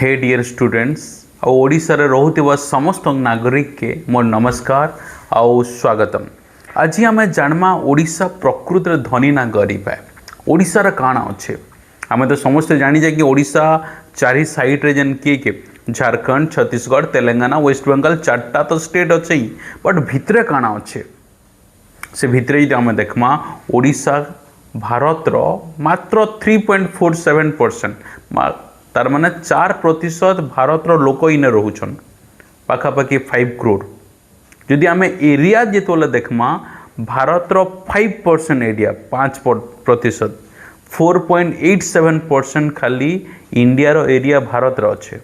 हे dear students Odisha रे रहुथिबा समस्त नागरिक के मोर नमस्कार आउ स्वागतम। आज आम जानमा ओडिशा प्रकृत रे धनी ना गरीब है। ओडिशा रे काना अच्छे आम तो समस्त जानी जाए कि ओडिशा चारि साइड रे जन किए झारखंड छत्तीसगढ़ तेलंगाना वेस्ट बेंगल चार्टा तो स्टेट अच्छे ही बट भितरे काना अच्छे से भितरे यदि आम देखमा ओडिशा भारत रो मात्र 3.47% तार माने 4% भारत रो लोक इन रोचन पाखापाखि 5 करोड़। जदि आम एरिया जिते देखमा भारत रो 5% एरिया 5% 4.87% खाली इंडिया रो एरिया भारत रो अच्छे।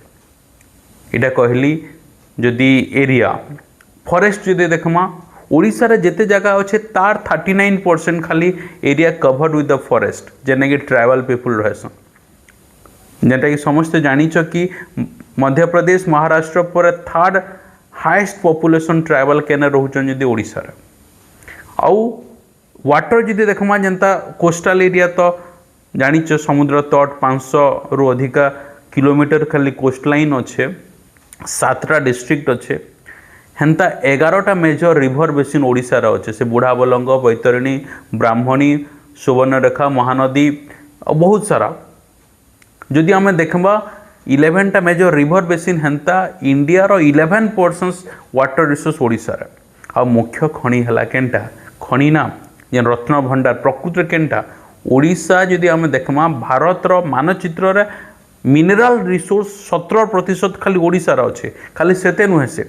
इटा कहली जदि एरिया फॉरेस्ट जदि देखमा ओडिशा रे जेते जगह अच्छे तार 39% खाली area covered with the forest जेने कि ट्राइबल पीपुल रहसन। जेटा कि समस्त जानिछ कि मध्य प्रदेश महाराष्ट्र पर थर्ड हाईएस्ट पॉपुलेशन ट्राइबल केने रहउछन जदि ओडिशा रे। आउ वाटर जदि देखमा जनता कोस्टल एरिया तो जानिछ समुद्र तट 500 रु अधिका किलोमीटर खाली कोस्ट लाइन अच्छे 7टा डिस्ट्रिक्ट अच्छे हेन्ता 11टा मेजर रिवर बेसिन ओडिशा रे अच्छे से बुढ़ाबलंग बैतरणी ब्राह्मणी सुवर्णरेखा महानदी और बहुत सारा। जदि आम देखबा 11टा मेजर रिवर बेसिन हेन्ता इंडिया रो 11% वाटर रिसोर्स ओडिशा रे। आ मुख्य खनि हला केनटा खनि ना जेन रत्न भंडार प्रकृत केनटा ओडिशा जदि आम देखमा भारत रो मानचित्र रे मिनरल रिसोर्स 17% खाली ओडिशा रे अच्छे। खाली सेते नुहे से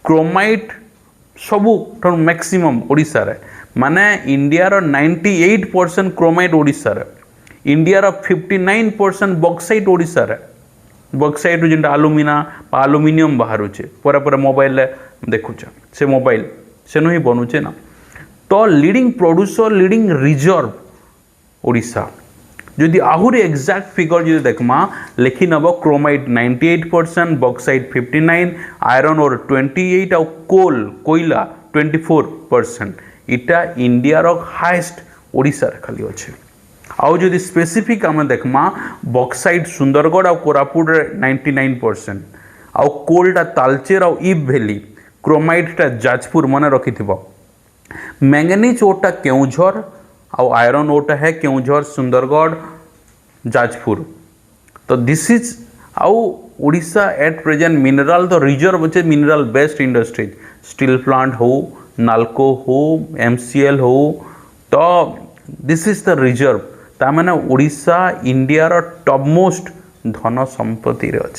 क्रोमाइट सबू मैक्सिमम ओडिशा रे माने इंडिया रो 98% क्रोमाइट ओडिशा रे। इंडिया रो 59% बॉक्साइट ओडिशा रे। बॉक्साइट जेनटा आलुमिना आलुमिनियम बाहरुचे पर मोबाइल देखुचे से मोबाइल से ही बनुचे ना। तो leading producer leading reserve Odisha जदि आहुरी एक्जाक्ट फिगर जो देखमा लिखि नब क्रोमाइट 98% बॉक्साइट 59 आयरन और 28 और कोयला 24%। इटा इंडिया रो हाईएस्ट ओडिशा रे खाली अच्छे। आउ जदि स्पेसिफिक आम देखमा बॉक्साइट सुंदरगढ़ और कोरापुट 99% आउ कोलटा तालचेर और इब भैली क्रोमाइटा जाजपुर मन रखि मैंगनीज ओटा केउझर आउ आयरन ओटा है केउझर सुंदरगढ़ जाजपुर। तो दिस इज आउ ओडिशा एट प्रेजेंट मिनरल तो रिजर्व अच्छे mineral based industries steel plant हो नाल्को हो MCL हो। तो दिस इज द रिजर्व तार माने ओडिशा इंडिया रो टॉप मोस्ट धन संपत्ति रे अछि।